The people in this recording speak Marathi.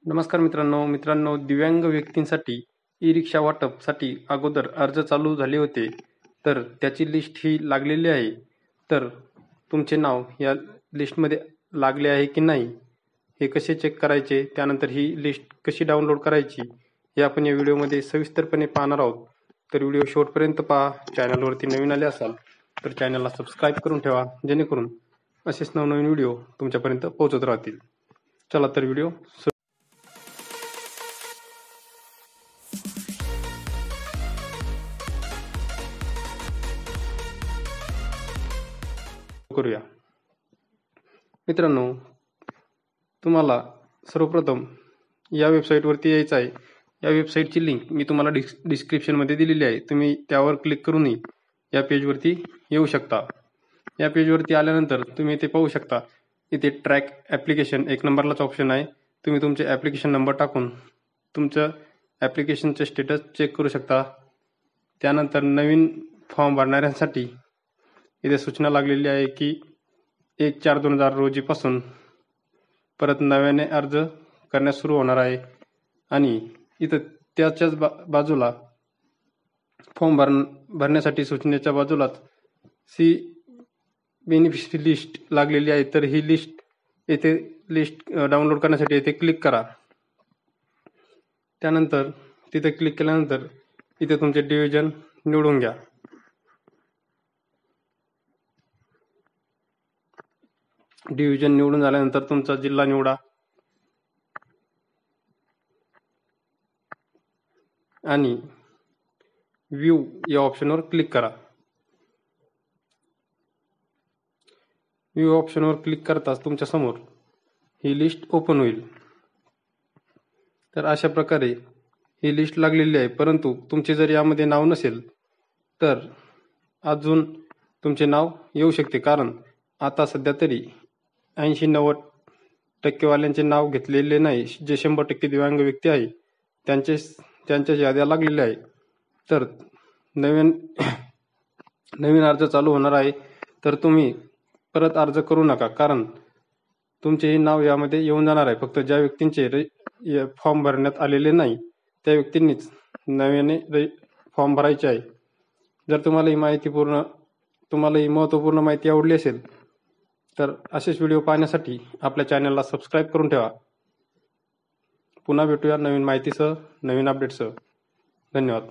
नमस्कार मित्रांनो, दिव्यांग व्यक्तींसाठी ई-रिक्षा वाटपसाठी अगोदर अर्ज चालू झाले होते, तर त्याची लिस्ट ही लागलेली आहे. तर तुमचे नाव या लिस्टमध्ये लागले आहे की नाही, हे कसे चेक करायचे, त्यानंतर ही लिस्ट कशी डाउनलोड करायची, हे आपण या व्हिडिओमध्ये सविस्तरपणे पाहणार आहोत. तर व्हिडिओ शेवटपर्यंत पहा. चॅनलवरती नवीन आले असाल तर चॅनलला सबस्क्राईब करून ठेवा, जेणेकरून असेच नवनवीन व्हिडिओ तुमच्यापर्यंत पोहोचत राहतील. चला तर व्हिडिओ करूया. मित्रांनो, तुम्हाला सर्वप्रथम या वेबसाईटवरती यायचं आहे. या वेबसाईटची लिंक मी तुम्हाला डिस्क्रिप्शनमध्ये दिलेली आहे. तुम्ही त्यावर क्लिक करूनही या पेजवरती येऊ शकता. या पेजवरती आल्यानंतर तुम्ही इथे पाहू शकता, इथे ट्रॅक ॲप्लिकेशन 1 नंबरलाच ऑप्शन आहे. तुम्ही तुमचे ॲप्लिकेशन नंबर टाकून तुमचं ॲप्लिकेशनचे स्टेटस चेक करू शकता. त्यानंतर नवीन फॉर्म भरणाऱ्यांसाठी इथे सूचना लागलेली आहे की 1/4/2000 रोजीपासून परत नव्याने अर्ज करण्यास सुरू होणार आहे. आणि इथं त्याच्याच बाजूला फॉर्म भरण्यासाठी सूचनेच्या बाजूलाच सी बेनिफिशरी लिस्ट लागलेली आहे. तर ही लिस्ट डाउनलोड करण्यासाठी इथे क्लिक करा. त्यानंतर तिथे क्लिक केल्यानंतर इथे तुमचे डिव्हिजन निवडून घ्या. डिव्हिजन निवडून झाल्यानंतर तुमचा जिल्हा निवडा आणि व्ह्यू या ऑप्शनवर क्लिक करा. व्ह्यू ऑप्शनवर क्लिक करताच तुमच्या समोर ही लिस्ट ओपन होईल. तर अशा प्रकारे ही लिस्ट लागलेली आहे. परंतु तुमचे जर यामध्ये नाव नसेल तर अजून तुमचे नाव येऊ शकते, कारण आता सध्या तरी 80-90% वाल्यांचे नाव घेतलेले नाही. जे 100% दिव्यांग व्यक्ती आहे त्यांच्या याद्या लागलेल्या आहे. तर नवीन अर्ज चालू होणार आहे. तर तुम्ही परत अर्ज करू नका, कारण तुमचेही नाव यामध्ये येऊन जाणार आहे. फक्त ज्या व्यक्तींचे फॉर्म भरण्यात आलेले नाही त्या व्यक्तींनीच नव्याने फॉर्म भरायचे आहे. जर तुम्हाला ही महत्त्वपूर्ण माहिती आवडली असेल तर असेच व्हिडिओ पाहण्यासाठी आपल्या चॅनलला सबस्क्राईब करून ठेवा. पुन्हा भेटूया नवीन माहितीसह, नवीन अपडेटसह. धन्यवाद.